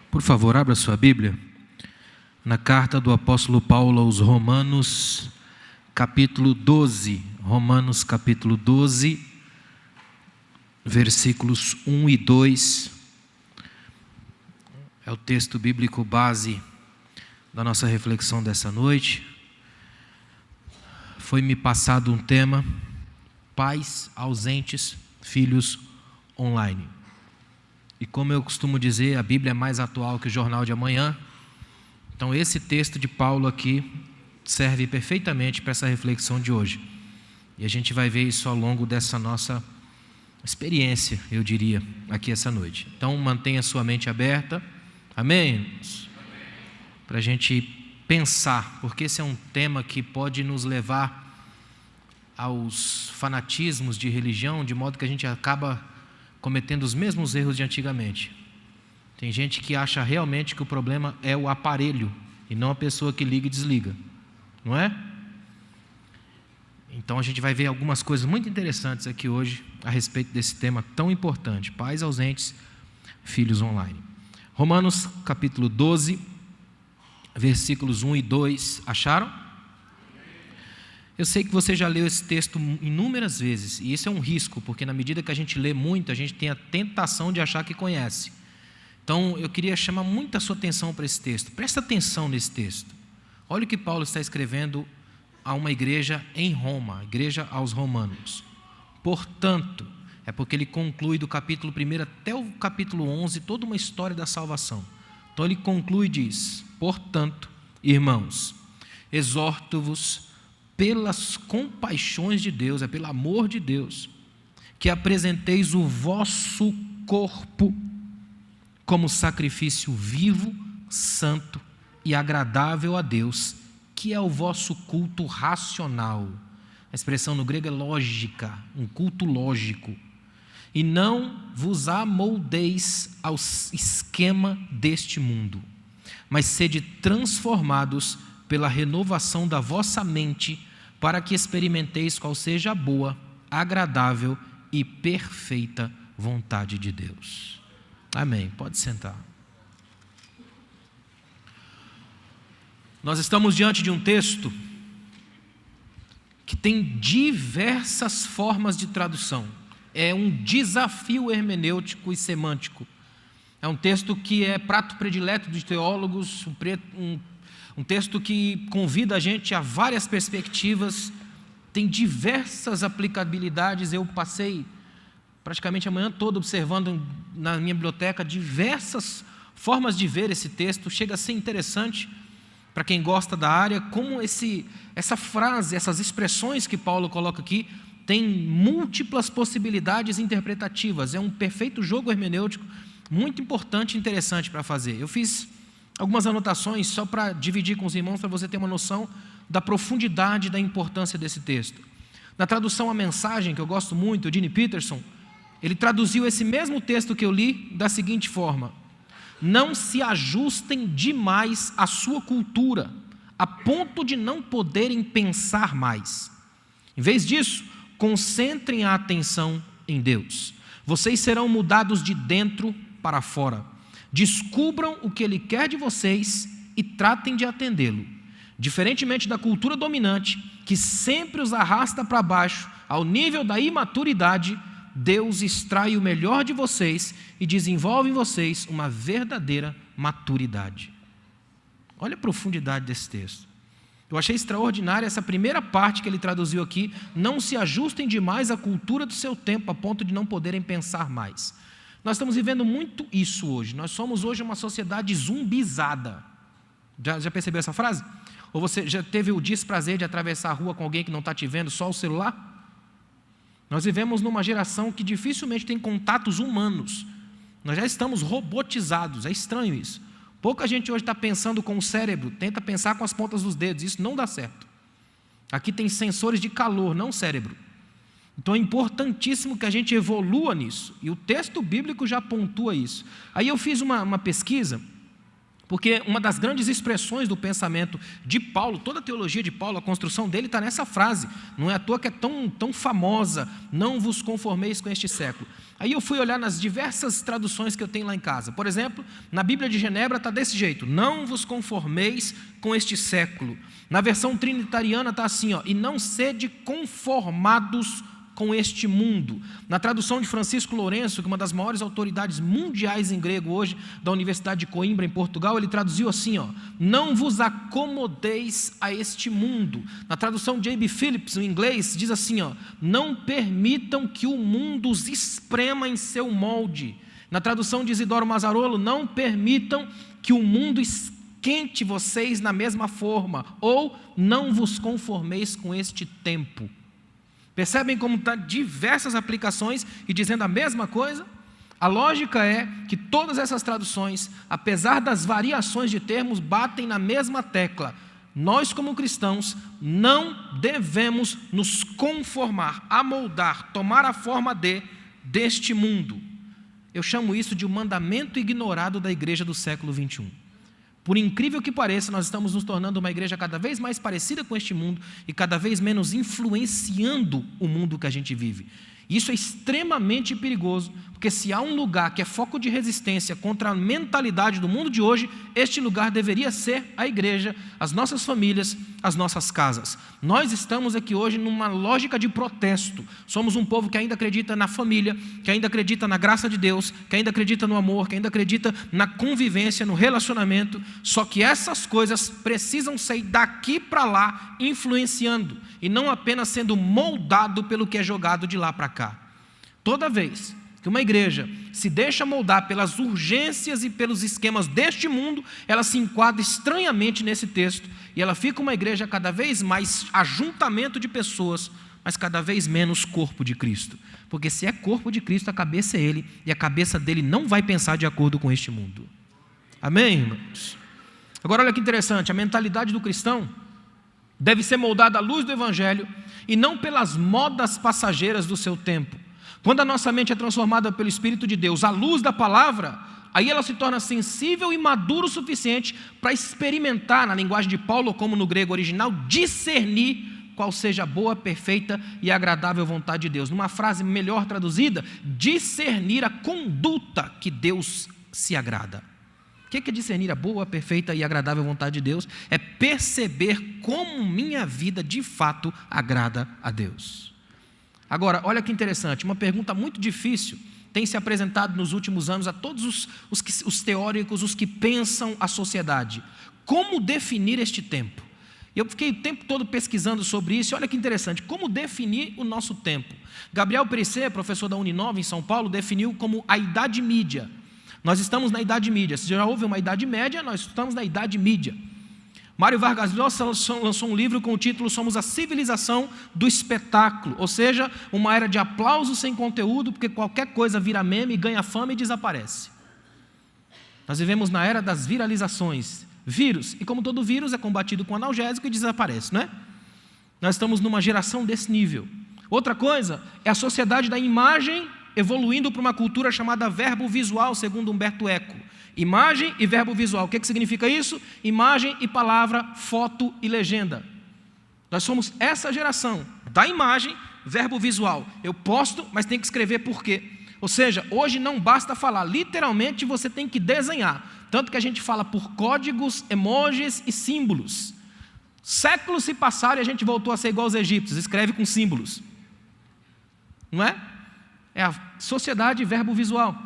Por favor, abra sua Bíblia na carta do apóstolo Paulo aos Romanos, capítulo 12. Romanos, capítulo 12, versículos 1 e 2. É o texto bíblico base da nossa reflexão dessa noite. Foi-me passado um tema: pais ausentes, filhos online. E como eu costumo dizer, a Bíblia é mais atual que o jornal de amanhã. Então esse texto de Paulo aqui serve perfeitamente para essa reflexão de hoje. E a gente vai ver isso ao longo dessa nossa experiência, eu diria, aqui essa noite. Então mantenha sua mente aberta. Amém? Para a gente pensar, porque esse é um tema que pode nos levar aos fanatismos de religião, de modo que a gente acaba cometendo os mesmos erros de antigamente. Tem gente que acha realmente que o problema é o aparelho e não a pessoa que liga e desliga, não é? Então a gente vai ver algumas coisas muito interessantes aqui hoje a respeito desse tema tão importante: pais ausentes, filhos online. Romanos capítulo 12, versículos 1 e 2, acharam? Eu sei que você já leu esse texto inúmeras vezes, e isso é um risco, porque na medida que a gente lê muito, a gente tem a tentação de achar que conhece. Então, eu queria chamar muito a sua atenção para esse texto. Presta atenção nesse texto. Olha o que Paulo está escrevendo a uma igreja em Roma, a igreja aos romanos. Portanto, é porque ele conclui do capítulo 1 até o capítulo 11 toda uma história da salvação. Então, ele conclui e diz: portanto, irmãos, exorto-vos pelas compaixões de Deus, pelo amor de Deus, que apresenteis o vosso corpo como sacrifício vivo, santo e agradável a Deus, que é o vosso culto racional. A expressão no grego é lógica, um culto lógico. E não vos amoldeis ao esquema deste mundo, mas sede transformados pela renovação da vossa mente, para que experimenteis qual seja a boa, agradável e perfeita vontade de Deus. Amém. Pode sentar. Nós estamos diante de um texto que tem diversas formas de tradução. É um desafio hermenêutico e semântico. É um texto que é prato predileto de teólogos, um texto que convida a gente a várias perspectivas, tem diversas aplicabilidades. Eu passei praticamente a manhã toda observando na minha biblioteca diversas formas de ver esse texto. Chega a ser interessante para quem gosta da área, como essa frase, essas expressões que Paulo coloca aqui, tem múltiplas possibilidades interpretativas. É um perfeito jogo hermenêutico, muito importante e interessante para fazer. Eu fiz algumas anotações só para dividir com os irmãos, para você ter uma noção da profundidade e da importância desse texto. Na tradução A Mensagem, que eu gosto muito, o Gene Peterson, ele traduziu esse mesmo texto que eu li da seguinte forma: não se ajustem demais à sua cultura, a ponto de não poderem pensar mais. Em vez disso, concentrem a atenção em Deus. Vocês serão mudados de dentro para fora. Descubram o que Ele quer de vocês e tratem de atendê-lo. Diferentemente da cultura dominante, que sempre os arrasta para baixo, ao nível da imaturidade, Deus extrai o melhor de vocês e desenvolve em vocês uma verdadeira maturidade. Olha a profundidade desse texto. Eu achei extraordinária essa primeira parte que ele traduziu aqui: não se ajustem demais à cultura do seu tempo, a ponto de não poderem pensar mais. Nós estamos vivendo muito isso hoje. Nós somos hoje uma sociedade zumbizada. Já percebeu essa frase? Ou você já teve o desprazer de atravessar a rua com alguém que não está te vendo, só o celular? Nós vivemos numa geração que dificilmente tem contatos humanos. Nós já estamos robotizados. É estranho isso. Pouca gente hoje está pensando com o cérebro, tenta pensar com as pontas dos dedos. Isso não dá certo. Aqui tem sensores de calor, não cérebro. Então é importantíssimo que a gente evolua nisso. E o texto bíblico já pontua isso. Aí eu fiz uma pesquisa Porque uma das grandes expressões do pensamento de Paulo, toda a teologia de Paulo, a construção dele está nessa frase. Não é à toa que é tão famosa, não vos conformeis com este século. Aí eu fui olhar nas diversas traduções que eu tenho lá em casa. Por exemplo, na Bíblia de Genebra está desse jeito: não vos conformeis com este século. Na versão trinitariana está assim, ó, e não sede conformados com este mundo. Na tradução de Francisco Lourenço, que é uma das maiores autoridades mundiais em grego hoje, da Universidade de Coimbra, em Portugal, ele traduziu assim, ó, não vos acomodeis a este mundo. Na tradução de J.B. Phillips, em inglês, diz assim, ó, não permitam que o mundo os esprema em seu molde. Na tradução de Isidoro Mazzarolo, não permitam que o mundo esquente vocês na mesma forma, ou não vos conformeis com este tempo. Percebem como está diversas aplicações e dizendo a mesma coisa? A lógica é que todas essas traduções, apesar das variações de termos, batem na mesma tecla. Nós, como cristãos, não devemos nos conformar, amoldar, tomar a forma deste mundo. Eu chamo isso de um mandamento ignorado da igreja do século 21. Por incrível que pareça, nós estamos nos tornando uma igreja cada vez mais parecida com este mundo e cada vez menos influenciando o mundo que a gente vive. Isso é extremamente perigoso, porque se há um lugar que é foco de resistência contra a mentalidade do mundo de hoje, este lugar deveria ser a igreja, as nossas famílias, as nossas casas. Nós estamos aqui hoje numa lógica de protesto. Somos um povo que ainda acredita na família, que ainda acredita na graça de Deus, que ainda acredita no amor, que ainda acredita na convivência, no relacionamento. Só que essas coisas precisam sair daqui para lá, influenciando, e não apenas sendo moldado pelo que é jogado de lá para cá. Toda vez que uma igreja se deixa moldar pelas urgências e pelos esquemas deste mundo, ela se enquadra estranhamente nesse texto, e ela fica uma igreja cada vez mais ajuntamento de pessoas, mas cada vez menos corpo de Cristo. Porque se é corpo de Cristo, a cabeça é Ele, e a cabeça dele não vai pensar de acordo com este mundo. Amém, irmãos? Agora olha que interessante, a mentalidade do cristão deve ser moldada à luz do Evangelho e não pelas modas passageiras do seu tempo. Quando a nossa mente é transformada pelo Espírito de Deus, à luz da palavra, aí ela se torna sensível e madura o suficiente para experimentar, na linguagem de Paulo, como no grego original, discernir qual seja a boa, perfeita e agradável vontade de Deus. Numa frase melhor traduzida, discernir a conduta que Deus se agrada. O que é discernir a boa, perfeita e agradável vontade de Deus? É perceber como minha vida de fato agrada a Deus. Agora, olha que interessante, uma pergunta muito difícil tem se apresentado nos últimos anos a todos os teóricos, os que pensam a sociedade. Como definir este tempo? Eu fiquei o tempo todo pesquisando sobre isso, e olha que interessante, como definir o nosso tempo? Gabriel Perecer, professor da Uninove em São Paulo, definiu como a Idade Mídia. Nós estamos na Idade Mídia. Se já houve uma Idade Média, nós estamos na Idade Mídia. Mário Vargas Llosa lançou um livro com o título Somos a Civilização do Espetáculo, ou seja, uma era de aplausos sem conteúdo, porque qualquer coisa vira meme, ganha fama e desaparece. Nós vivemos na era das viralizações, vírus, e como todo vírus é combatido com analgésico e desaparece, não é? Nós estamos numa geração desse nível. Outra coisa é a sociedade da imagem evoluindo para uma cultura chamada verbo visual, segundo Humberto Eco. Imagem e verbo visual. O que significa isso? Imagem e palavra, foto e legenda. Nós somos essa geração da imagem, verbo visual. Eu posto, mas tem que escrever por quê. Ou seja, hoje não basta falar, literalmente você tem que desenhar. Tanto que a gente fala por códigos, emojis e símbolos. Séculos se passaram e a gente voltou a ser igual aos egípcios, escreve com símbolos. Não é? É a sociedade verbo visual.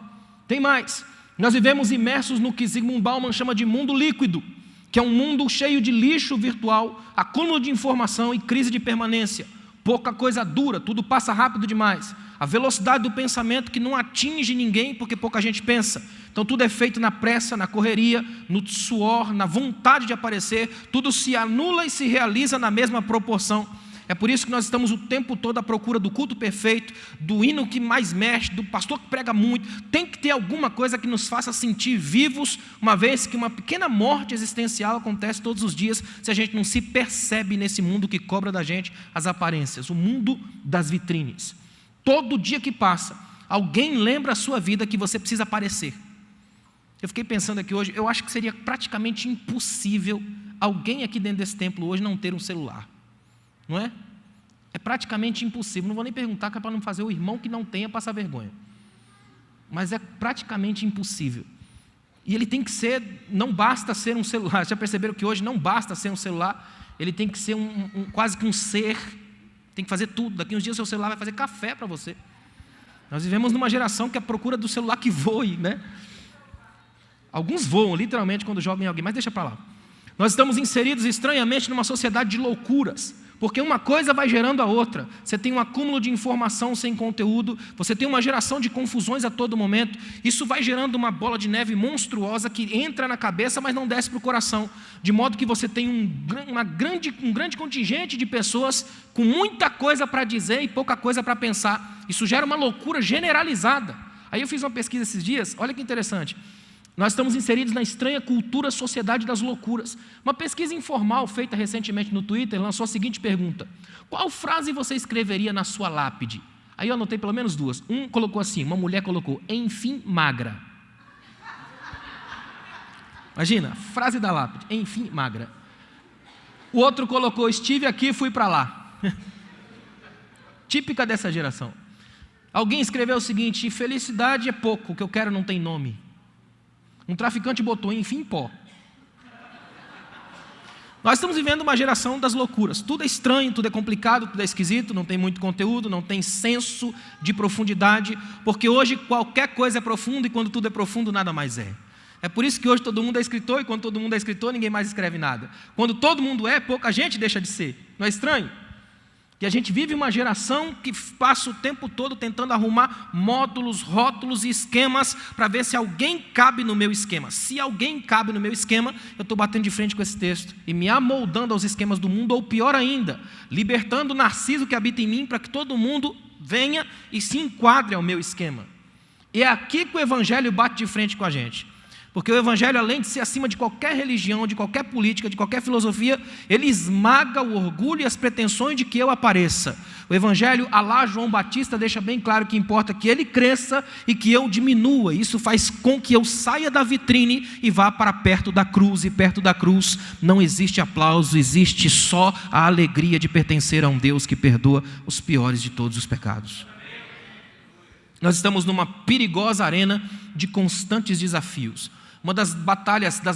Tem mais. Nós vivemos imersos no que Zygmunt Bauman chama de mundo líquido, que é um mundo cheio de lixo virtual, acúmulo de informação e crise de permanência. Pouca coisa dura, tudo passa rápido demais. A velocidade do pensamento que não atinge ninguém porque pouca gente pensa. Então tudo é feito na pressa, na correria, no suor, na vontade de aparecer. Tudo se anula e se realiza na mesma proporção. É por isso que nós estamos o tempo todo à procura do culto perfeito, do hino que mais mexe, do pastor que prega muito. Tem que ter alguma coisa que nos faça sentir vivos, uma vez que uma pequena morte existencial acontece todos os dias, se a gente não se percebe nesse mundo que cobra da gente as aparências, o mundo das vitrines. Todo dia que passa, alguém lembra a sua vida que você precisa aparecer. Eu fiquei pensando aqui hoje, eu acho que seria praticamente impossível alguém aqui dentro desse templo hoje não ter um celular. Não é? É praticamente impossível. Não vou nem perguntar, que é para não fazer o irmão que não tenha passar vergonha. Mas é praticamente impossível. E ele tem que ser, não basta ser um celular. Já perceberam que hoje não basta ser um celular, ele tem que ser quase que um ser, tem que fazer tudo. Daqui uns dias o seu celular vai fazer café para você. Nós vivemos numa geração que é a procura do celular que voe, né? Alguns voam, literalmente, quando jogam em alguém, mas deixa para lá. Nós estamos inseridos estranhamente numa sociedade de loucuras, porque uma coisa vai gerando a outra. Você tem um acúmulo de informação sem conteúdo, você tem uma geração de confusões a todo momento, isso vai gerando uma bola de neve monstruosa que entra na cabeça, mas não desce para o coração, de modo que você tem um grande contingente de pessoas com muita coisa para dizer e pouca coisa para pensar. Isso gera uma loucura generalizada. Aí eu fiz uma pesquisa esses dias, olha que interessante. Nós estamos inseridos na estranha cultura sociedade das loucuras. Uma pesquisa informal feita recentemente no Twitter lançou a seguinte pergunta: qual frase você escreveria na sua lápide? Aí eu anotei pelo menos duas. Um colocou assim, uma mulher colocou, enfim magra. Imagina, frase da lápide, enfim magra. O outro colocou, estive aqui e fui para lá. Típica dessa geração. Alguém escreveu o seguinte, felicidade é pouco, o que eu quero não tem nome. Um traficante botou, enfim, pó. Nós estamos vivendo uma geração das loucuras. Tudo é estranho, tudo é complicado, tudo é esquisito, não tem muito conteúdo, não tem senso de profundidade, porque hoje qualquer coisa é profundo e quando tudo é profundo, nada mais é. É por isso que hoje todo mundo é escritor e quando todo mundo é escritor, ninguém mais escreve nada. Quando todo mundo é, pouca gente deixa de ser. Não é estranho? E a gente vive uma geração que passa o tempo todo tentando arrumar módulos, rótulos e esquemas para ver se alguém cabe no meu esquema. Se alguém cabe no meu esquema, eu estou batendo de frente com esse texto e me amoldando aos esquemas do mundo, ou pior ainda, libertando o narciso que habita em mim para que todo mundo venha e se enquadre ao meu esquema. E é aqui que o Evangelho bate de frente com a gente. Porque o Evangelho, além de ser acima de qualquer religião, de qualquer política, de qualquer filosofia, ele esmaga o orgulho e as pretensões de que eu apareça. O Evangelho, alá João Batista, deixa bem claro que importa que ele cresça e que eu diminua. Isso faz com que eu saia da vitrine e vá para perto da cruz. E perto da cruz não existe aplauso, existe só a alegria de pertencer a um Deus que perdoa os piores de todos os pecados. Nós estamos numa perigosa arena de constantes desafios. Uma das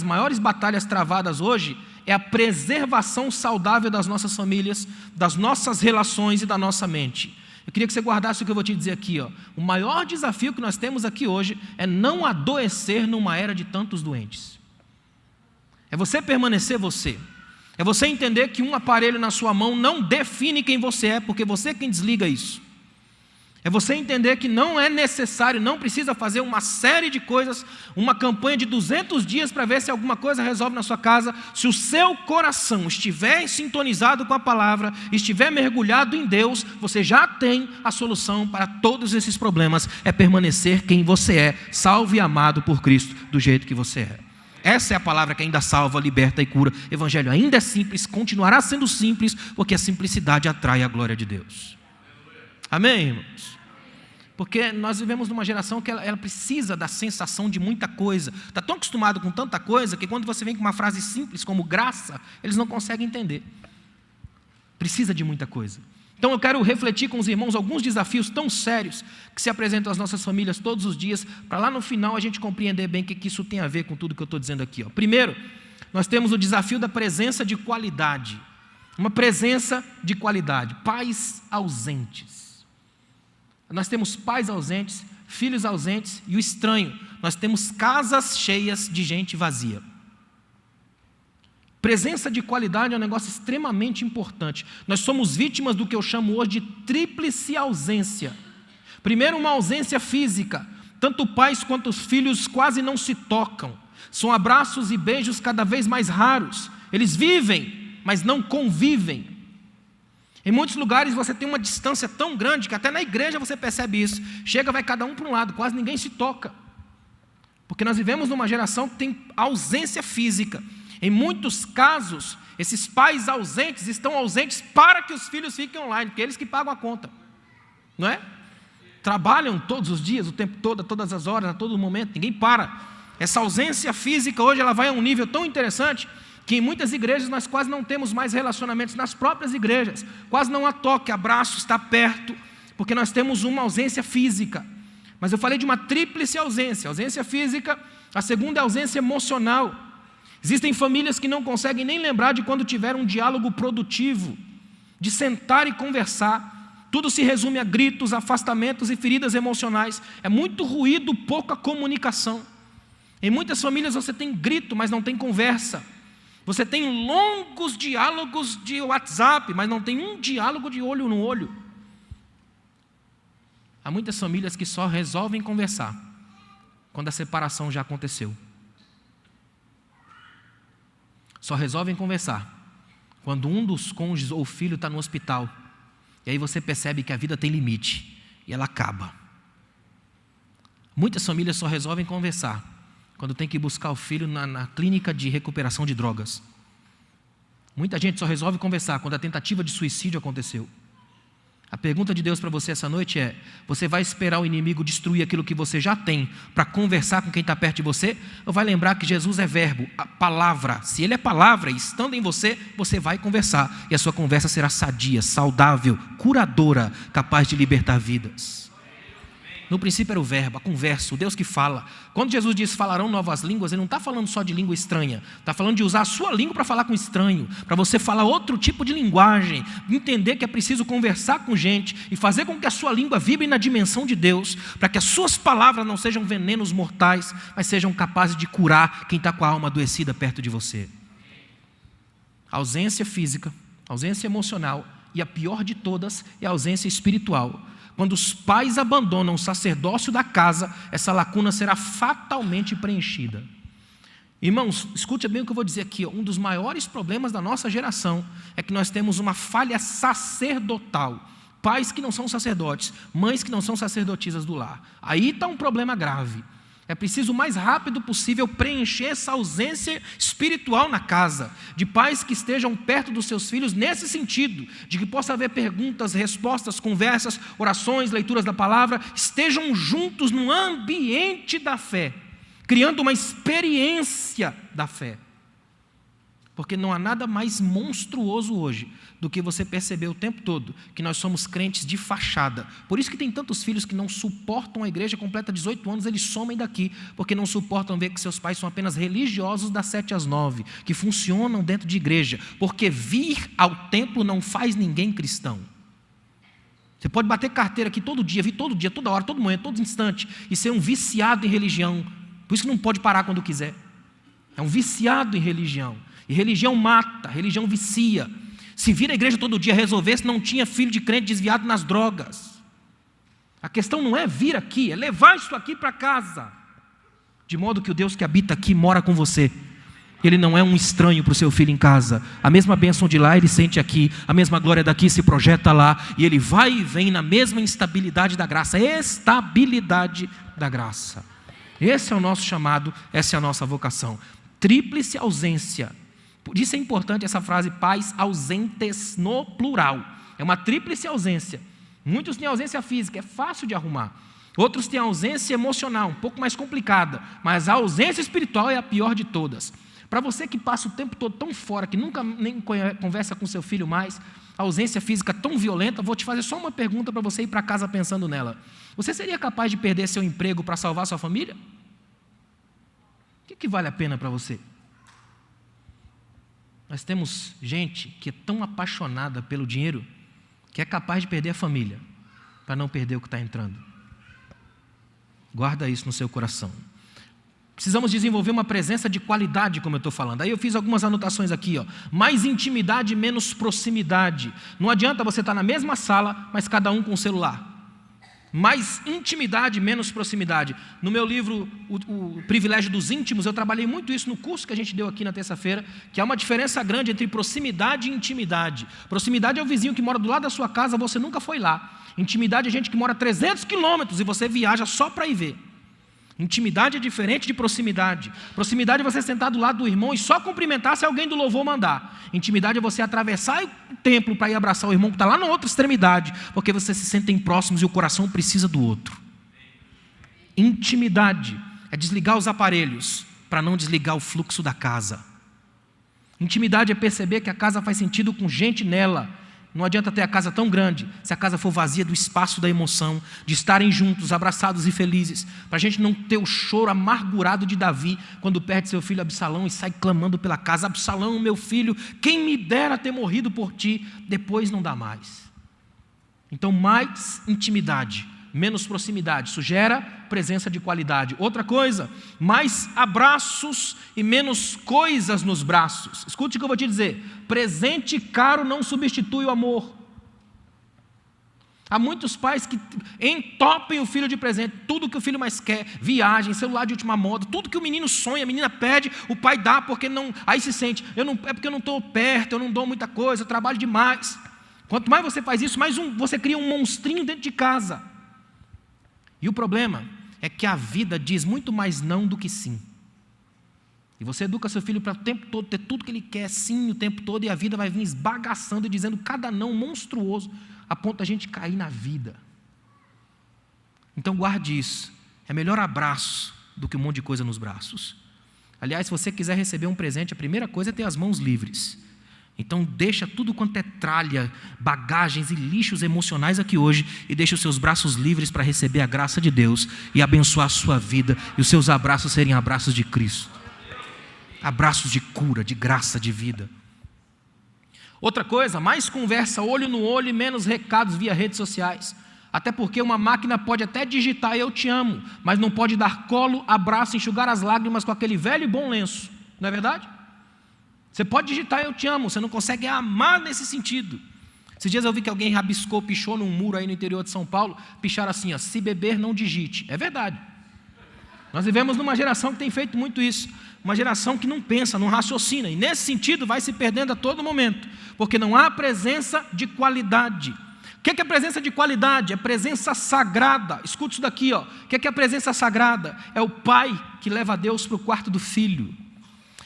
maiores batalhas travadas hoje é a preservação saudável das nossas famílias, das nossas relações e da nossa mente. Eu queria que você guardasse o que eu vou te dizer aqui. O maior desafio que nós temos aqui hoje é não adoecer numa era de tantos doentes. É você permanecer você. É você entender que um aparelho na sua mão não define quem você é, porque você é quem desliga isso. É você entender que não é necessário, não precisa fazer uma série de coisas, uma campanha de 200 dias para ver se alguma coisa resolve na sua casa. Se o seu coração estiver sintonizado com a palavra, estiver mergulhado em Deus, você já tem a solução para todos esses problemas. É permanecer quem você é, salvo e amado por Cristo, do jeito que você é. Essa é a palavra que ainda salva, liberta e cura. O Evangelho ainda é simples, continuará sendo simples, porque a simplicidade atrai a glória de Deus. Amém, irmãos? Porque nós vivemos numa geração que ela precisa da sensação de muita coisa. Está tão acostumado com tanta coisa que quando você vem com uma frase simples como graça, eles não conseguem entender. Precisa de muita coisa. Então eu quero refletir com os irmãos alguns desafios tão sérios que se apresentam às nossas famílias todos os dias, para lá no final a gente compreender bem o que isso tem a ver com tudo que eu estou dizendo aqui. Primeiro, nós temos o desafio da presença de qualidade. Uma presença de qualidade. Pais ausentes. Nós temos pais ausentes, filhos ausentes e o estranho, nós temos casas cheias de gente vazia. Presença de qualidade é um negócio extremamente importante. Nós somos vítimas do que eu chamo hoje de tríplice ausência. Primeiro, uma ausência física. Tanto pais quanto os filhos quase não se tocam. São abraços e beijos cada vez mais raros. Eles vivem, mas não convivem. Em muitos lugares você tem uma distância tão grande que até na igreja você percebe isso. Chega, vai cada um para um lado, quase ninguém se toca. Porque nós vivemos numa geração que tem ausência física. Em muitos casos, esses pais ausentes estão ausentes para que os filhos fiquem online, porque eles que pagam a conta. Não é? Trabalham todos os dias, o tempo todo, a todas as horas, a todo momento, ninguém para. Essa ausência física hoje ela vai a um nível tão interessante que em muitas igrejas nós quase não temos mais relacionamentos nas próprias igrejas. Quase não há toque, abraço, está perto, porque nós temos uma ausência física. Mas eu falei de uma tríplice ausência. Ausência física, a segunda é a ausência emocional. Existem famílias que não conseguem nem lembrar de quando tiveram um diálogo produtivo, de sentar e conversar. Tudo se resume a gritos, afastamentos e feridas emocionais. É muito ruído, pouca comunicação. Em muitas famílias você tem grito, mas não tem conversa. Você tem longos diálogos de WhatsApp, mas não tem um diálogo de olho no olho. Há muitas famílias que só resolvem conversar quando a separação já aconteceu. Só resolvem conversar quando um dos cônjuges ou filho está no hospital. E aí você percebe que a vida tem limite e ela acaba. Muitas famílias só resolvem conversar quando tem que buscar o filho na clínica de recuperação de drogas. Muita gente só resolve conversar quando a tentativa de suicídio aconteceu. A pergunta de Deus para você essa noite é: você vai esperar o inimigo destruir aquilo que você já tem para conversar com quem está perto de você? Ou vai lembrar que Jesus é verbo, a palavra? Se ele é palavra e estando em você, você vai conversar. E a sua conversa será sadia, saudável, curadora, capaz de libertar vidas. No princípio era o verbo, a conversa, o Deus que fala. Quando Jesus diz falarão novas línguas, ele não está falando só de língua estranha. Está falando de usar a sua língua para falar com estranho, para você falar outro tipo de linguagem, entender que é preciso conversar com gente e fazer com que a sua língua vibre na dimensão de Deus, para que as suas palavras não sejam venenos mortais, mas sejam capazes de curar quem está com a alma adoecida perto de você. A ausência física, a ausência emocional e a pior de todas é a ausência espiritual. Quando os pais abandonam o sacerdócio da casa, essa lacuna será fatalmente preenchida. Irmãos, escute bem o que eu vou dizer aqui. Um dos maiores problemas da nossa geração é que nós temos uma falha sacerdotal. Pais que não são sacerdotes, mães que não são sacerdotisas do lar. Aí está um problema grave. É preciso o mais rápido possível preencher essa ausência espiritual na casa, de pais que estejam perto dos seus filhos nesse sentido, de que possa haver perguntas, respostas, conversas, orações, leituras da palavra, estejam juntos no ambiente da fé, criando uma experiência da fé. Porque não há nada mais monstruoso hoje do que você perceber o tempo todo que nós somos crentes de fachada. Por isso que tem tantos filhos que não suportam a igreja, completa 18 anos, eles somem daqui, porque não suportam ver que seus pais são apenas religiosos das 7 às 9, que funcionam dentro de igreja, porque vir ao templo não faz ninguém cristão. Você pode bater carteira aqui todo dia, vir todo dia, toda hora, todo momento, todo instante, e ser um viciado em religião. Por isso que não pode parar quando quiser. É um viciado em religião. E religião mata, religião vicia. Se vir à igreja todo dia resolvesse, não tinha filho de crente desviado nas drogas. A questão não é vir aqui, é levar isso aqui para casa. De modo que o Deus que habita aqui mora com você. Ele não é um estranho para o seu filho em casa. A mesma bênção de lá ele sente aqui, a mesma glória daqui se projeta lá, e ele vai e vem na mesma instabilidade da graça, estabilidade da graça. Esse é o nosso chamado, essa é a nossa vocação. Tríplice ausência. Por isso é importante essa frase, pais ausentes no plural. É uma tríplice ausência. Muitos têm ausência física, é fácil de arrumar. Outros têm ausência emocional, um pouco mais complicada. Mas a ausência espiritual é a pior de todas. Para você que passa o tempo todo tão fora, que nunca nem conversa com seu filho mais, a ausência física tão violenta, vou te fazer só uma pergunta para você ir para casa pensando nela. Você seria capaz de perder seu emprego para salvar sua família? O que vale a pena para você? Nós temos gente que é tão apaixonada pelo dinheiro que é capaz de perder a família para não perder o que está entrando. Guarda isso no seu coração. Precisamos desenvolver uma presença de qualidade, como eu estou falando. Aí eu fiz algumas anotações aqui, ó. Mais intimidade, menos proximidade. Não adianta você estar na mesma sala, mas cada um com o celular. Mais intimidade, menos proximidade. No meu livro, o Privilégio dos Íntimos, eu trabalhei muito isso no curso que a gente deu aqui na terça-feira, que há uma diferença grande entre proximidade e intimidade. Proximidade é o vizinho que mora do lado da sua casa, você nunca foi lá. Intimidade é gente que mora 300 quilômetros e você viaja só para ir ver. Intimidade é diferente de proximidade. Proximidade é você sentar do lado do irmão e só cumprimentar se alguém do louvor mandar. Intimidade é você atravessar o templo para ir abraçar o irmão que está lá na outra extremidade, porque vocês se sentem próximos e o coração precisa do outro. Intimidade. é desligar os aparelhos para não desligar o fluxo da casa. Intimidade é perceber que a casa faz sentido com gente nela. Não adianta ter a casa tão grande se a casa for vazia do espaço da emoção, de estarem juntos, abraçados e felizes, para a gente não ter o choro amargurado de Davi quando perde seu filho Absalão e sai clamando pela casa: Absalão, meu filho, quem me dera ter morrido por ti. Depois não dá mais. Então, mais intimidade, menos proximidade, isso gera presença de qualidade. Outra coisa, mais abraços e menos coisas nos braços. Escute o que eu vou te dizer: presente caro não substitui o amor. Há muitos pais que entopem o filho de presente, tudo que o filho mais quer, viagem, celular de última moda, tudo que o menino sonha, a menina pede, o pai dá porque não, aí se sente, é porque eu não estou perto, eu não dou muita coisa, eu trabalho demais. Quanto mais você faz isso, mais você cria um monstrinho dentro de casa. E o problema é que a vida diz muito mais não do que sim. E você educa seu filho para o tempo todo ter tudo que ele quer, sim, o tempo todo, e a vida vai vir esbagaçando e dizendo cada não monstruoso, a ponto da gente cair na vida. Então guarde isso. É melhor abraço do que um monte de coisa nos braços. Aliás, se você quiser receber um presente, a primeira coisa é ter as mãos livres. Então deixa tudo quanto é tralha, bagagens e lixos emocionais aqui hoje e deixa os seus braços livres para receber a graça de Deus e abençoar a sua vida e os seus abraços serem abraços de Cristo. Abraços de cura, de graça, de vida. Outra coisa, mais conversa olho no olho e menos recados via redes sociais. Até porque uma máquina pode até digitar eu te amo, mas não pode dar colo, abraço, enxugar as lágrimas com aquele velho e bom lenço. Não é verdade? Você pode digitar eu te amo, você não consegue amar nesse sentido. Esses dias eu vi que alguém rabiscou, pichou num muro aí no interior de São Paulo, picharam assim, ó: se beber não digite. É verdade. Nós vivemos numa geração que tem feito muito isso, uma geração que não pensa, não raciocina, e nesse sentido vai se perdendo a todo momento, porque não há presença de qualidade. O que é presença de qualidade? É presença sagrada. Escute isso daqui, ó. O que é presença sagrada? É o pai que leva Deus para o quarto do filho.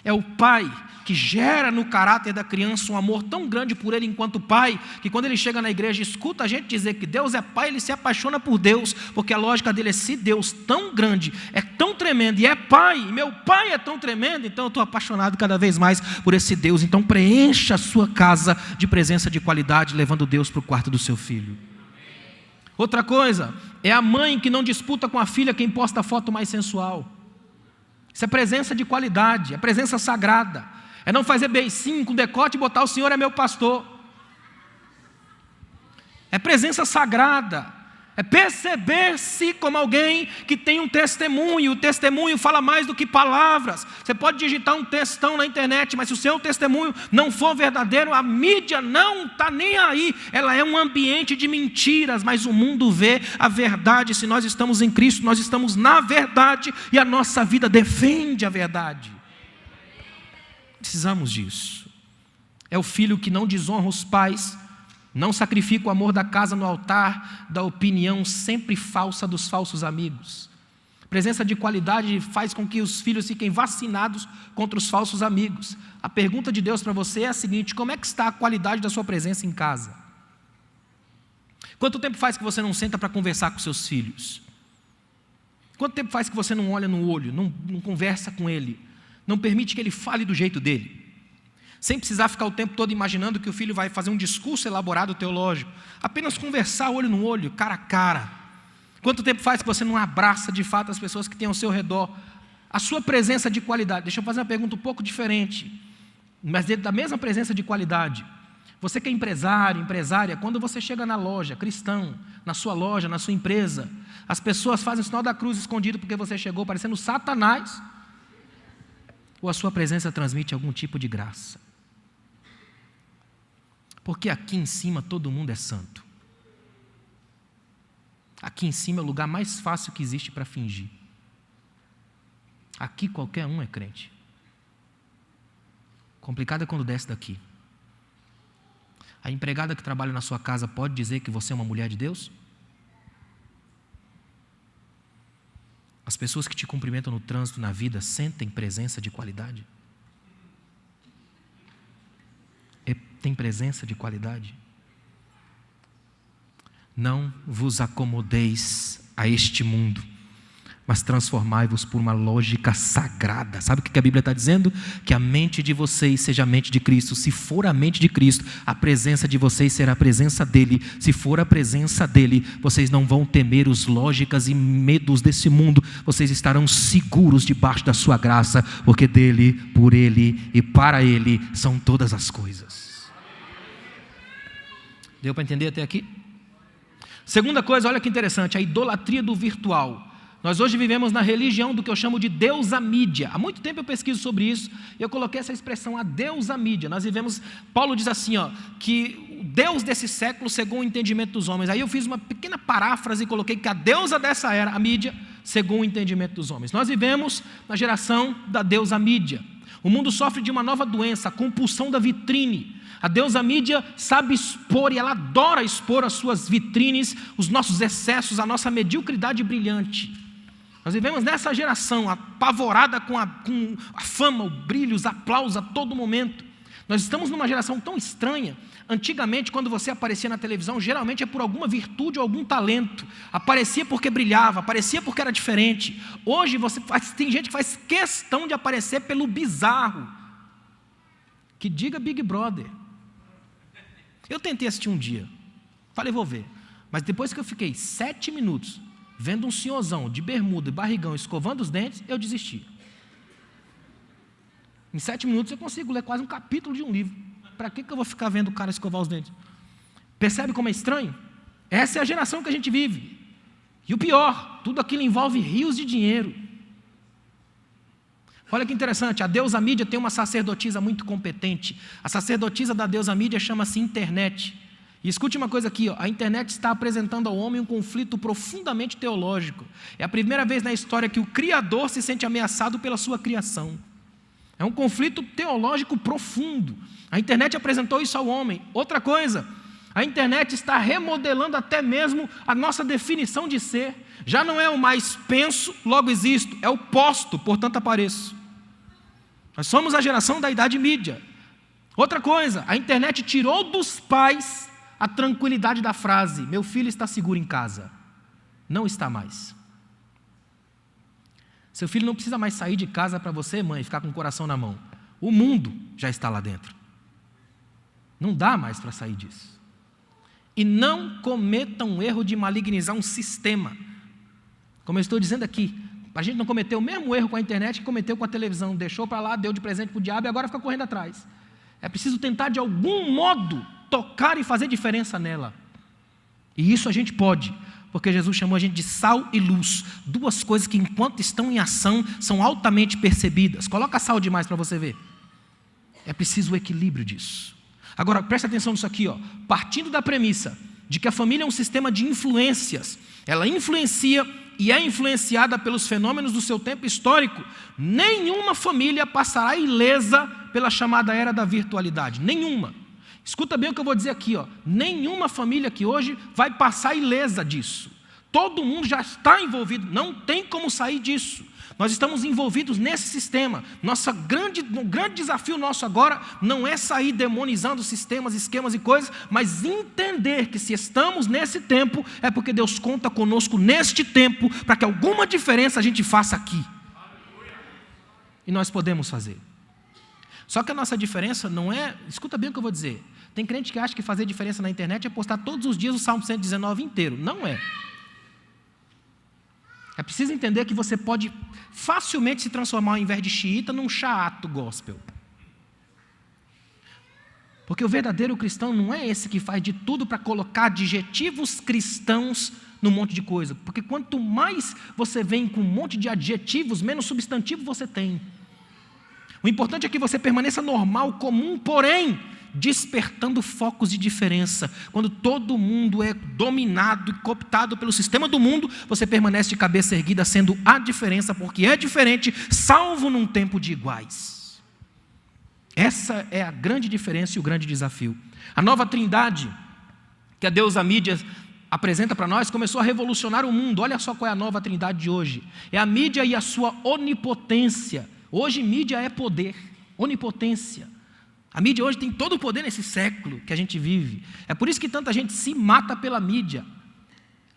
É o pai que gera no caráter da criança um amor tão grande por ele enquanto pai, que quando ele chega na igreja, escuta a gente dizer que Deus é pai, ele se apaixona por Deus, porque a lógica dele é: se Deus tão grande, é tão tremendo e é pai, e meu pai é tão tremendo, então eu estou apaixonado cada vez mais por esse Deus. Então preencha a sua casa de presença de qualidade, levando Deus para o quarto do seu filho. Outra coisa, é a mãe que não disputa com a filha quem posta a foto mais sensual. Isso é presença de qualidade, é presença sagrada. É não fazer beicinho com decote e botar: o Senhor é meu pastor. É presença sagrada. É perceber-se como alguém que tem um testemunho. O testemunho fala mais do que palavras. Você pode digitar um textão na internet, mas se o seu testemunho não for verdadeiro, a mídia não está nem aí. Ela é um ambiente de mentiras, mas o mundo vê a verdade. Se nós estamos em Cristo, nós estamos na verdade e a nossa vida defende a verdade. Precisamos disso. É o filho que não desonra os pais, não sacrifica o amor da casa no altar da opinião sempre falsa dos falsos amigos. Presença de qualidade faz com que os filhos fiquem vacinados contra os falsos amigos. A pergunta de Deus para você é a seguinte: como é que está a qualidade da sua presença em casa? Quanto tempo faz que você não senta para conversar com seus filhos? Quanto tempo faz que você não olha no olho, não conversa com ele, não permite que ele fale do jeito dele? Sem precisar ficar o tempo todo imaginando que o filho vai fazer um discurso elaborado teológico. Apenas conversar olho no olho, cara a cara. Quanto tempo faz que você não abraça de fato as pessoas que têm ao seu redor? A sua presença de qualidade. Deixa eu fazer uma pergunta um pouco diferente, mas dentro da mesma presença de qualidade. Você que é empresário, empresária, quando você chega na loja, cristão, na sua loja, na sua empresa, as pessoas fazem o sinal da cruz escondido porque você chegou parecendo Satanás, ou a sua presença transmite algum tipo de graça? Porque aqui em cima todo mundo é santo. Aqui em cima é o lugar mais fácil que existe para fingir. Aqui qualquer um é crente. Complicado é quando desce daqui. A empregada que trabalha na sua casa pode dizer que você é uma mulher de Deus? As pessoas que te cumprimentam no trânsito, na vida, sentem presença de qualidade? Tem presença de qualidade? Não vos acomodeis a este mundo, mas transformai-vos por uma lógica sagrada. Sabe o que a Bíblia está dizendo? Que a mente de vocês seja a mente de Cristo. Se for a mente de Cristo, a presença de vocês será a presença dEle. Se for a presença dEle, vocês não vão temer os lógicas e medos desse mundo. Vocês estarão seguros debaixo da sua graça, porque dEle, por Ele e para Ele são todas as coisas. Deu para entender até aqui? Segunda coisa, olha que interessante, a idolatria do virtual. Nós hoje vivemos na religião do que eu chamo de deusa mídia. Há muito tempo eu pesquiso sobre isso e eu coloquei essa expressão, a deusa mídia. Nós vivemos, Paulo diz assim, que o Deus desse século cegou o entendimento dos homens. Aí eu fiz uma pequena paráfrase e coloquei que a deusa dessa era, a mídia, cegou o entendimento dos homens. Nós vivemos na geração da deusa mídia. O mundo sofre de uma nova doença, a compulsão da vitrine. A deusa mídia sabe expor e ela adora expor as suas vitrines, os nossos excessos, a nossa mediocridade brilhante. Nós vivemos nessa geração apavorada com a fama, o brilho, os aplausos a todo momento. Nós estamos numa geração tão estranha. Antigamente, quando você aparecia na televisão, geralmente é por alguma virtude ou algum talento. Aparecia porque brilhava, aparecia porque era diferente. Hoje tem gente que faz questão de aparecer pelo bizarro. Que diga Big Brother. Eu tentei assistir um dia, falei, vou ver. Mas depois que eu fiquei 7 minutos vendo um senhorzão de bermuda e barrigão escovando os dentes, eu desisti. Em 7 minutos eu consigo ler quase um capítulo de um livro. Para que eu vou ficar vendo o cara escovar os dentes? Percebe como é estranho? Essa é a geração que a gente vive. E o pior, tudo aquilo envolve rios de dinheiro. Olha que interessante, a deusa mídia tem uma sacerdotisa muito competente. A sacerdotisa da deusa mídia chama-se internet. E escute uma coisa aqui, a internet está apresentando ao homem um conflito profundamente teológico. É a primeira vez na história que o Criador se sente ameaçado pela sua criação. É um conflito teológico profundo. A internet apresentou isso ao homem. Outra coisa, a internet está remodelando até mesmo a nossa definição de ser. Já não é o mais penso, logo existo, é o posto, portanto apareço. Nós somos a geração da idade mídia. Outra coisa, a internet tirou dos pais a tranquilidade da frase, meu filho está seguro em casa. Não está mais. Seu filho não precisa mais sair de casa para você, mãe, ficar com o coração na mão. O mundo já está lá dentro. Não dá mais para sair disso. E não cometam o erro de malignizar um sistema. Como eu estou dizendo aqui, a gente não cometeu o mesmo erro com a internet que cometeu com a televisão. Deixou para lá, deu de presente para o diabo e agora fica correndo atrás. É preciso tentar de algum modo tocar e fazer diferença nela. E isso a gente pode, porque Jesus chamou a gente de sal e luz. Duas coisas que enquanto estão em ação são altamente percebidas. Coloca sal demais para você ver. É preciso o equilíbrio disso. Agora, presta atenção nisso aqui, partindo da premissa de que a família é um sistema de influências, ela influencia e é influenciada pelos fenômenos do seu tempo histórico, nenhuma família passará ilesa pela chamada era da virtualidade, nenhuma. Escuta bem o que eu vou dizer aqui, nenhuma família aqui hoje vai passar ilesa disso. Todo mundo já está envolvido, não tem como sair disso. Nós estamos envolvidos nesse sistema. O grande desafio nosso agora não é sair demonizando sistemas, esquemas e coisas, mas entender que se estamos nesse tempo, é porque Deus conta conosco neste tempo, para que alguma diferença a gente faça aqui. E nós podemos fazer. Só que a nossa diferença não é... Escuta bem o que eu vou dizer. Tem crente que acha que fazer diferença na internet é postar todos os dias o Salmo 119 inteiro. Não é. É preciso entender que você pode facilmente se transformar, ao invés de xiita, num chato gospel. Porque o verdadeiro cristão não é esse que faz de tudo para colocar adjetivos cristãos num monte de coisa. Porque quanto mais você vem com um monte de adjetivos, menos substantivo você tem. O importante é que você permaneça normal, comum, porém despertando focos de diferença. Quando todo mundo é dominado e cooptado pelo sistema do mundo, você permanece de cabeça erguida, sendo a diferença, porque é diferente, salvo num tempo de iguais. Essa é a grande diferença e o grande desafio. A nova trindade que a deusa mídia apresenta para nós começou a revolucionar o mundo. Olha só qual é a nova trindade de hoje. É a mídia e a sua onipotência. Hoje mídia é poder, onipotência. A mídia hoje tem todo o poder nesse século que a gente vive. É por isso que tanta gente se mata pela mídia.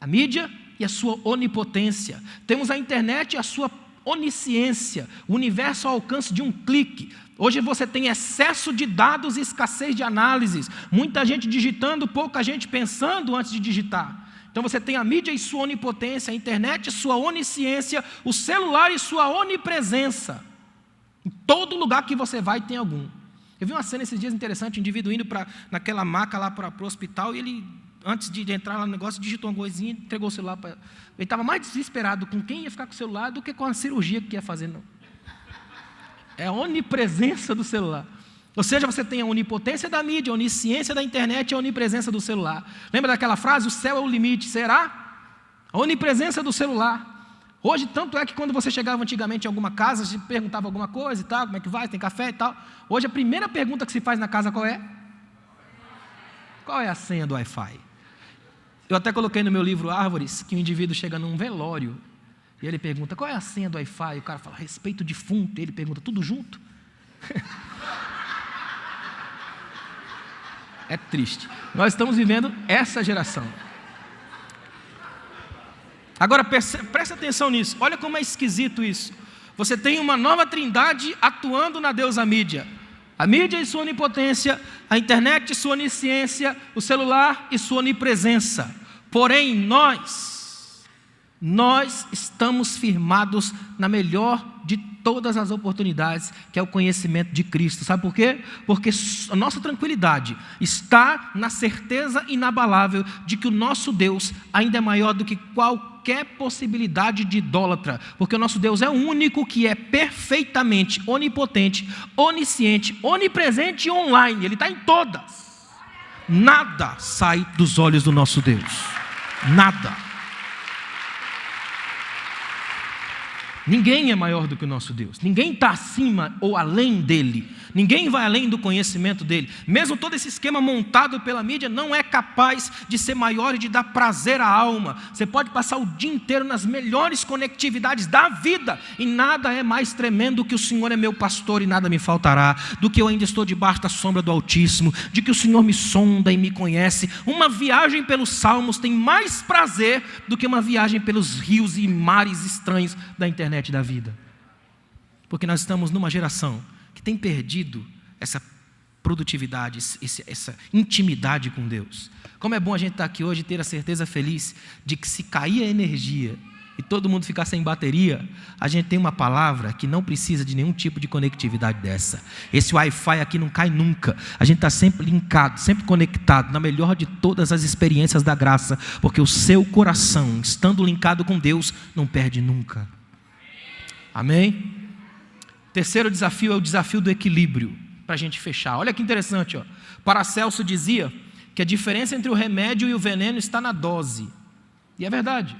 A mídia e a sua onipotência. Temos a internet e a sua onisciência, o universo ao alcance de um clique. Hoje você tem excesso de dados e escassez de análises, muita gente digitando, pouca gente pensando antes de digitar. Então você tem a mídia e sua onipotência, a internet e sua onisciência, o celular e sua onipresença. Em todo lugar que você vai tem algum. Eu vi uma cena esses dias interessante, um indivíduo indo naquela maca lá para o hospital, e ele, antes de entrar lá no negócio, digitou uma coisinha, entregou o celular para... Ele estava mais desesperado com quem ia ficar com o celular do que com a cirurgia que ia fazer. Não. É a onipresença do celular. Ou seja, você tem a onipotência da mídia, a onisciência da internet e a onipresença do celular. Lembra daquela frase, o céu é o limite, será? A onipresença do celular. Hoje, tanto é que quando você chegava antigamente em alguma casa, se perguntava alguma coisa e tal, como é que vai, tem café e tal. Hoje a primeira pergunta que se faz na casa qual é? Qual é a senha do Wi-Fi? Eu até coloquei no meu livro Árvores, que o indivíduo chega num velório, e ele pergunta, qual é a senha do Wi-Fi? E o cara fala, respeito o defunto, e ele pergunta, tudo junto? É triste. Nós estamos vivendo essa geração. Agora, presta atenção nisso. Olha como é esquisito isso. Você tem uma nova trindade atuando na deusa mídia. A mídia e sua onipotência, a internet e sua onisciência, o celular e sua onipresença. Porém, nós estamos firmados na melhor de todas as oportunidades, que é o conhecimento de Cristo. Sabe por quê? Porque a nossa tranquilidade está na certeza inabalável de que o nosso Deus ainda é maior do que qualquer possibilidade de idólatra, porque o nosso Deus é o único que é perfeitamente onipotente, onisciente, onipresente e online. Ele está em todas. Nada sai dos olhos do nosso Deus. Nada. Ninguém é maior do que o nosso Deus. Ninguém está acima ou além dele. Ninguém vai além do conhecimento dele. Mesmo todo esse esquema montado pela mídia não é capaz de ser maior e de dar prazer à alma. Você pode passar o dia inteiro nas melhores conectividades da vida e nada é mais tremendo que o Senhor é meu pastor e nada me faltará, do que eu ainda estou debaixo da sombra do Altíssimo, de que o Senhor me sonda e me conhece. Uma viagem pelos salmos tem mais prazer do que uma viagem pelos rios e mares estranhos da internet da vida. Porque nós estamos numa geração que tem perdido essa produtividade, essa intimidade com Deus. Como é bom a gente estar aqui hoje e ter a certeza feliz de que se cair a energia e todo mundo ficar sem bateria, a gente tem uma palavra que não precisa de nenhum tipo de conectividade dessa. Esse Wi-Fi aqui não cai nunca. A gente está sempre linkado, sempre conectado, na melhor de todas as experiências da graça, porque o seu coração, estando linkado com Deus, não perde nunca. Amém? Terceiro desafio é o desafio do equilíbrio, para a gente fechar. Olha que interessante, ó. Paracelso dizia que a diferença entre o remédio e o veneno está na dose. E é verdade.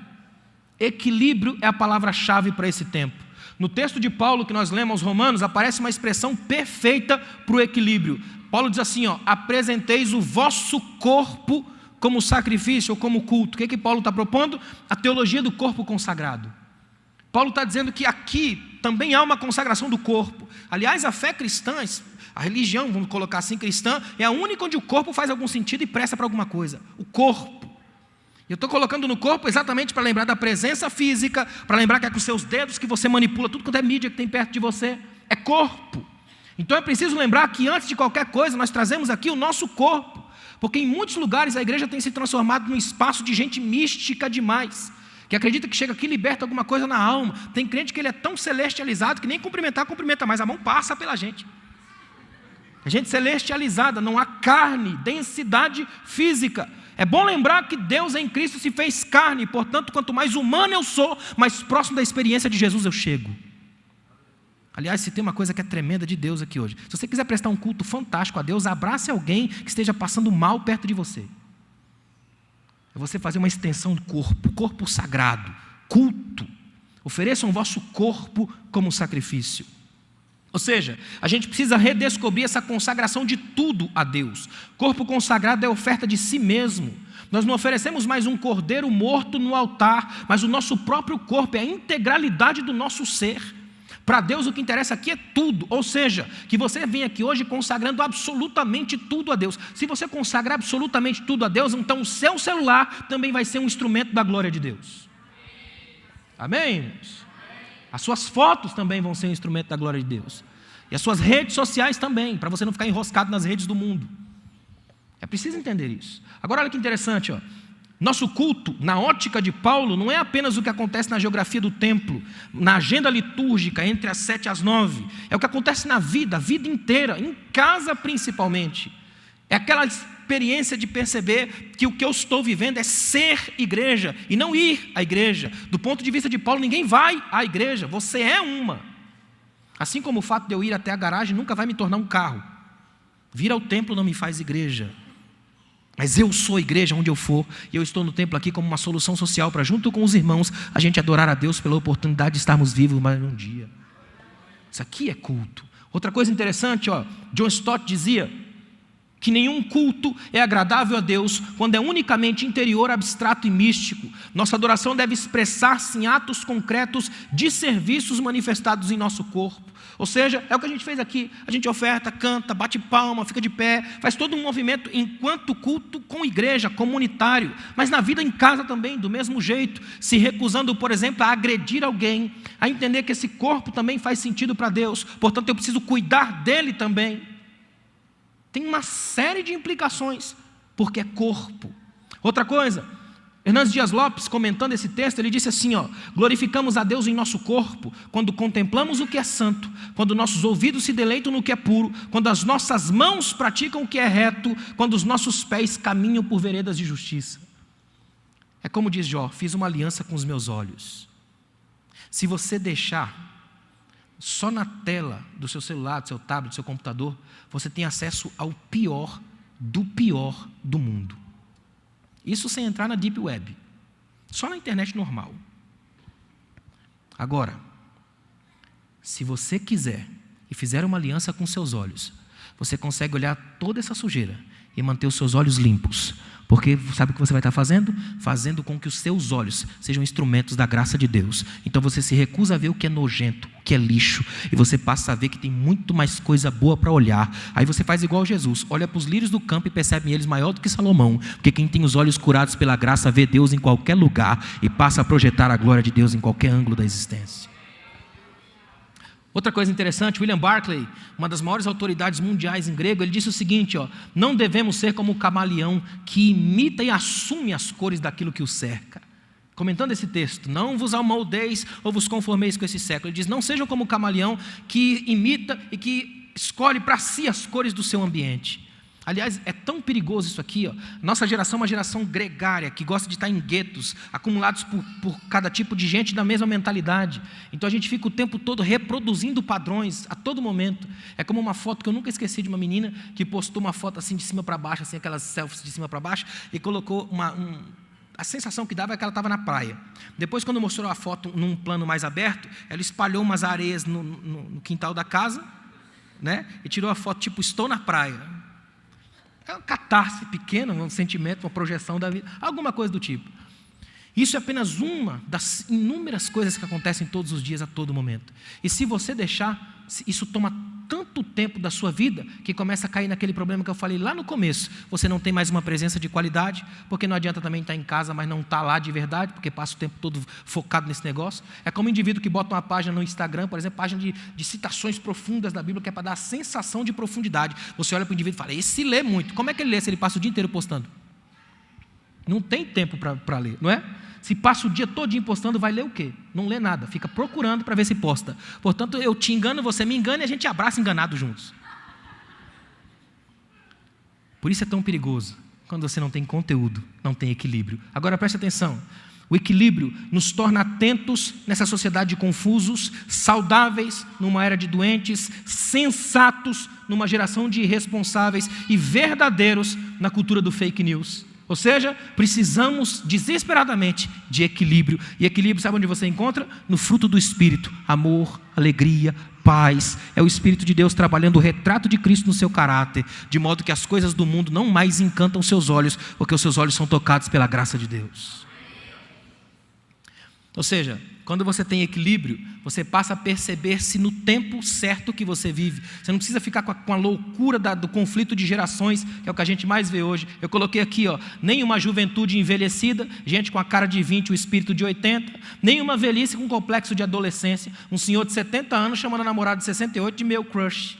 Equilíbrio é a palavra-chave para esse tempo. No texto de Paulo que nós lemos aos Romanos, aparece uma expressão perfeita para o equilíbrio. Paulo diz assim, ó, apresenteis o vosso corpo como sacrifício ou como culto. O que Paulo está propondo? A teologia do corpo consagrado. Paulo está dizendo que aqui também há uma consagração do corpo. Aliás, a fé cristã, a religião, vamos colocar assim, cristã, é a única onde o corpo faz algum sentido e presta para alguma coisa. O corpo. Eu estou colocando no corpo exatamente para lembrar da presença física, para lembrar que é com os seus dedos que você manipula tudo quanto é mídia que tem perto de você. É corpo. Então é preciso lembrar que antes de qualquer coisa, nós trazemos aqui o nosso corpo. Porque em muitos lugares a igreja tem se transformado num espaço de gente mística demais, que acredita que chega aqui e liberta alguma coisa na alma. Tem crente que ele é tão celestializado que nem cumprimenta mais, a mão passa pela gente. A gente celestializada, não há carne, densidade física. É bom lembrar que Deus em Cristo se fez carne, portanto, quanto mais humano eu sou, mais próximo da experiência de Jesus eu chego. Aliás, se tem uma coisa que é tremenda de Deus aqui hoje, se você quiser prestar um culto fantástico a Deus, abrace alguém que esteja passando mal perto de você. É você fazer uma extensão do corpo sagrado, culto. Ofereçam o vosso corpo como sacrifício. Ou seja, a gente precisa redescobrir essa consagração de tudo a Deus. Corpo consagrado é oferta de si mesmo. Nós não oferecemos mais um cordeiro morto no altar, mas o nosso próprio corpo é a integralidade do nosso ser. Para Deus o que interessa aqui é tudo, ou seja, que você vem aqui hoje consagrando absolutamente tudo a Deus. Se você consagrar absolutamente tudo a Deus, então o seu celular também vai ser um instrumento da glória de Deus. Amém, irmãos? As suas fotos também vão ser um instrumento da glória de Deus. E as suas redes sociais também, para você não ficar enroscado nas redes do mundo. É preciso entender isso. Agora olha que interessante, ó. Nosso culto, na ótica de Paulo, não é apenas o que acontece na geografia do templo, na agenda litúrgica, entre as 7 e as 9. É o que acontece na vida, a vida inteira, em casa principalmente. É aquela experiência de perceber que o que eu estou vivendo é ser igreja e não ir à igreja. Do ponto de vista de Paulo, ninguém vai à igreja, você é uma. Assim como o fato de eu ir até a garagem nunca vai me tornar um carro. Vir ao templo não me faz igreja. Mas eu sou igreja onde eu for, e eu estou no templo aqui como uma solução social para, junto com os irmãos, a gente adorar a Deus pela oportunidade de estarmos vivos mais um dia. Isso aqui é culto. Outra coisa interessante, ó, John Stott dizia que nenhum culto é agradável a Deus quando é unicamente interior, abstrato e místico. Nossa adoração deve expressar-se em atos concretos de serviços manifestados em nosso corpo. Ou seja, é o que a gente fez aqui. A gente oferta, canta, bate palma, fica de pé, faz todo um movimento enquanto culto com igreja, comunitário. Mas na vida em casa também, do mesmo jeito. Se recusando, por exemplo, a agredir alguém, a entender que esse corpo também faz sentido para Deus. Portanto, eu preciso cuidar dele também. Tem uma série de implicações, porque é corpo. Outra coisa, Hernandes Dias Lopes, comentando esse texto, ele disse assim, ó: glorificamos a Deus em nosso corpo, quando contemplamos o que é santo, quando nossos ouvidos se deleitam no que é puro, quando as nossas mãos praticam o que é reto, quando os nossos pés caminham por veredas de justiça. É como diz Jó: fiz uma aliança com os meus olhos. Se você deixar só na tela do seu celular, do seu tablet, do seu computador, você tem acesso ao pior do mundo. Isso sem entrar na Deep Web. Só na internet normal. Agora, se você quiser e fizer uma aliança com seus olhos, você consegue olhar toda essa sujeira e manter os seus olhos limpos. Porque sabe o que você vai estar fazendo? Fazendo com que os seus olhos sejam instrumentos da graça de Deus. Então você se recusa a ver o que é nojento, o que é lixo, e você passa a ver que tem muito mais coisa boa para olhar. Aí você faz igual Jesus, olha para os lírios do campo e percebe eles maior do que Salomão. Porque quem tem os olhos curados pela graça vê Deus em qualquer lugar e passa a projetar a glória de Deus em qualquer ângulo da existência. Outra coisa interessante, William Barclay, uma das maiores autoridades mundiais em grego, ele disse o seguinte, ó: não devemos ser como o camaleão que imita e assume as cores daquilo que o cerca. Comentando esse texto, não vos amoldeis ou vos conformeis com esse século. Ele diz, não sejam como o camaleão que imita e que escolhe para si as cores do seu ambiente. Aliás, é tão perigoso isso aqui, ó. Nossa geração é uma geração gregária, que gosta de estar em guetos, acumulados por cada tipo de gente da mesma mentalidade. Então a gente fica o tempo todo reproduzindo padrões, a todo momento. É como uma foto que eu nunca esqueci de uma menina, que postou uma foto assim de cima para baixo, assim, aquelas selfies de cima para baixo, e colocou a sensação que dava é que ela estava na praia. Depois, quando mostrou a foto num plano mais aberto, ela espalhou umas areias no quintal da casa, né? E tirou a foto tipo, estou na praia. É uma catarse pequena, um sentimento, uma projeção da vida, alguma coisa do tipo. Isso é apenas uma das inúmeras coisas que acontecem todos os dias, a todo momento. E se você deixar, isso toma tanto tempo da sua vida, que começa a cair naquele problema que eu falei lá no começo. Você não tem mais uma presença de qualidade, porque não adianta também estar em casa, mas não estar lá de verdade, porque passa o tempo todo focado nesse negócio. É como um indivíduo que bota uma página no Instagram, por exemplo, página de citações profundas da Bíblia, que é para dar a sensação de profundidade. Você olha para o indivíduo e fala, esse lê muito. Como é que ele lê se ele passa o dia inteiro postando? Não tem tempo para ler, não é? Se passa o dia todinho postando, vai ler o quê? Não lê nada, fica procurando para ver se posta. Portanto, eu te engano, você me engana e a gente abraça enganado juntos. Por isso é tão perigoso, quando você não tem conteúdo, não tem equilíbrio. Agora preste atenção, o equilíbrio nos torna atentos nessa sociedade de confusos, saudáveis numa era de doentes, sensatos numa geração de irresponsáveis e verdadeiros na cultura do fake news. Ou seja, precisamos desesperadamente de equilíbrio. E equilíbrio, sabe onde você encontra? No fruto do Espírito. Amor, alegria, paz. É o Espírito de Deus trabalhando o retrato de Cristo no seu caráter, de modo que as coisas do mundo não mais encantam seus olhos, porque os seus olhos são tocados pela graça de Deus. Ou seja, quando você tem equilíbrio, você passa a perceber-se no tempo certo que você vive. Você não precisa ficar com a loucura do conflito de gerações, que é o que a gente mais vê hoje. Eu coloquei aqui, nem uma juventude envelhecida, gente com a cara de 20, o espírito de 80, nem uma velhice com complexo de adolescência, um senhor de 70 anos chamando a namorada de 68 de meu crush.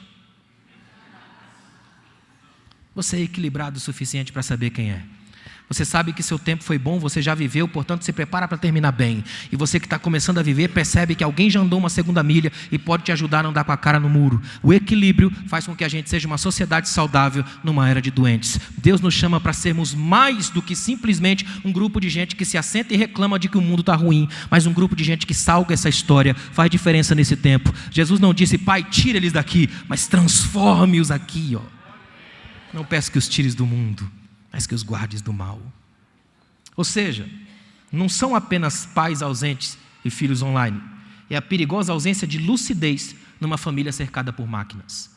Você é equilibrado o suficiente para saber quem é. Você sabe que seu tempo foi bom, você já viveu, portanto se prepara para terminar bem. E você que está começando a viver, percebe que alguém já andou uma segunda milha e pode te ajudar a não dar com a cara no muro. O equilíbrio faz com que a gente seja uma sociedade saudável numa era de doentes. Deus nos chama para sermos mais do que simplesmente um grupo de gente que se assenta e reclama de que o mundo está ruim, mas um grupo de gente que salga essa história, faz diferença nesse tempo. Jesus não disse, Pai, tira eles daqui, mas transforme-os aqui. Não peço que os tires do mundo, mas que os guardes do mal. Ou seja, não são apenas pais ausentes e filhos online. É a perigosa ausência de lucidez numa família cercada por máquinas.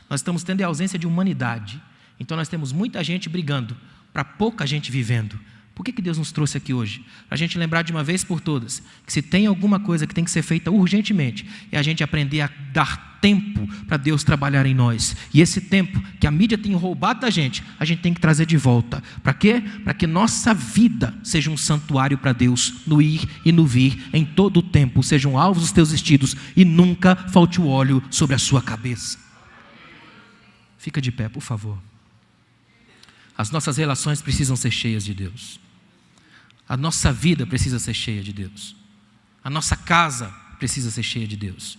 Nós estamos tendo a ausência de humanidade. Então nós temos muita gente brigando para pouca gente vivendo. Por que Deus nos trouxe aqui hoje? Para a gente lembrar de uma vez por todas, que se tem alguma coisa que tem que ser feita urgentemente, é a gente aprender a dar tempo para Deus trabalhar em nós. E esse tempo que a mídia tem roubado da gente, a gente tem que trazer de volta. Para quê? Para que nossa vida seja um santuário para Deus, no ir e no vir, em todo o tempo, sejam alvos os teus vestidos e nunca falte o óleo sobre a sua cabeça. Fica de pé, por favor. As nossas relações precisam ser cheias de Deus. A nossa vida precisa ser cheia de Deus. A nossa casa precisa ser cheia de Deus.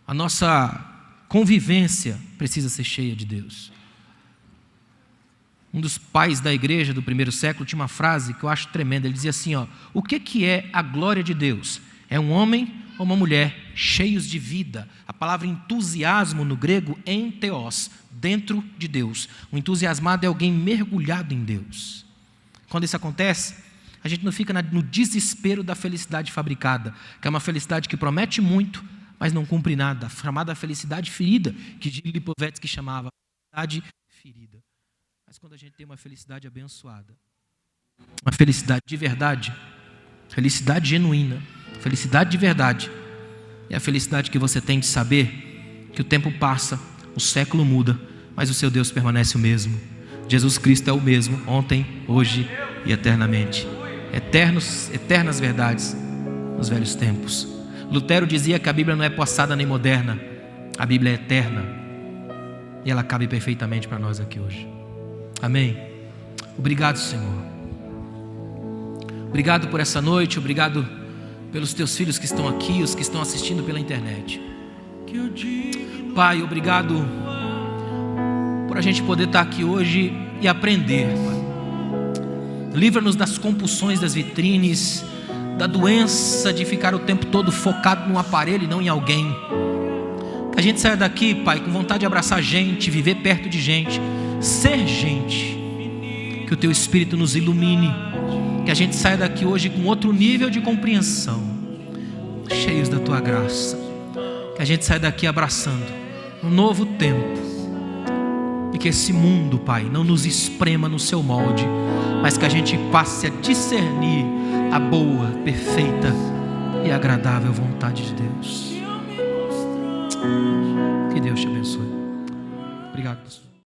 A nossa convivência precisa ser cheia de Deus. Um dos pais da igreja do primeiro século tinha uma frase que eu acho tremenda. Ele dizia assim, o que é a glória de Deus? É um homem ou uma mulher cheios de vida. A palavra entusiasmo no grego é enteos, dentro de Deus. O entusiasmado é alguém mergulhado em Deus. Quando isso acontece, a gente não fica no desespero da felicidade fabricada, que é uma felicidade que promete muito, mas não cumpre nada, chamada felicidade ferida, que Lipovetsky chamava felicidade ferida. Mas quando a gente tem uma felicidade abençoada, uma felicidade de verdade, felicidade genuína, felicidade de verdade, é a felicidade que você tem de saber que o tempo passa, o século muda, mas o seu Deus permanece o mesmo. Jesus Cristo é o mesmo, ontem, hoje e eternamente. Eternas verdades nos velhos tempos. Lutero dizia que a Bíblia não é passada nem moderna, a Bíblia é eterna. E ela cabe perfeitamente para nós aqui hoje. Amém? Obrigado, Senhor. Obrigado por essa noite, obrigado pelos teus filhos que estão aqui, os que estão assistindo pela internet. Pai, obrigado por a gente poder estar aqui hoje e aprender, Pai. Livra-nos das compulsões das vitrines, da doença de ficar o tempo todo focado num aparelho e não em alguém. Que a gente saia daqui, Pai, com vontade de abraçar gente, viver perto de gente, ser gente. Que o Teu Espírito nos ilumine. Que a gente saia daqui hoje com outro nível de compreensão, cheios da Tua graça. Que a gente saia daqui abraçando um novo tempo. E que esse mundo, Pai, não nos esprema no seu molde, mas que a gente passe a discernir a boa, perfeita e agradável vontade de Deus. Que Deus te abençoe. Obrigado, pastor.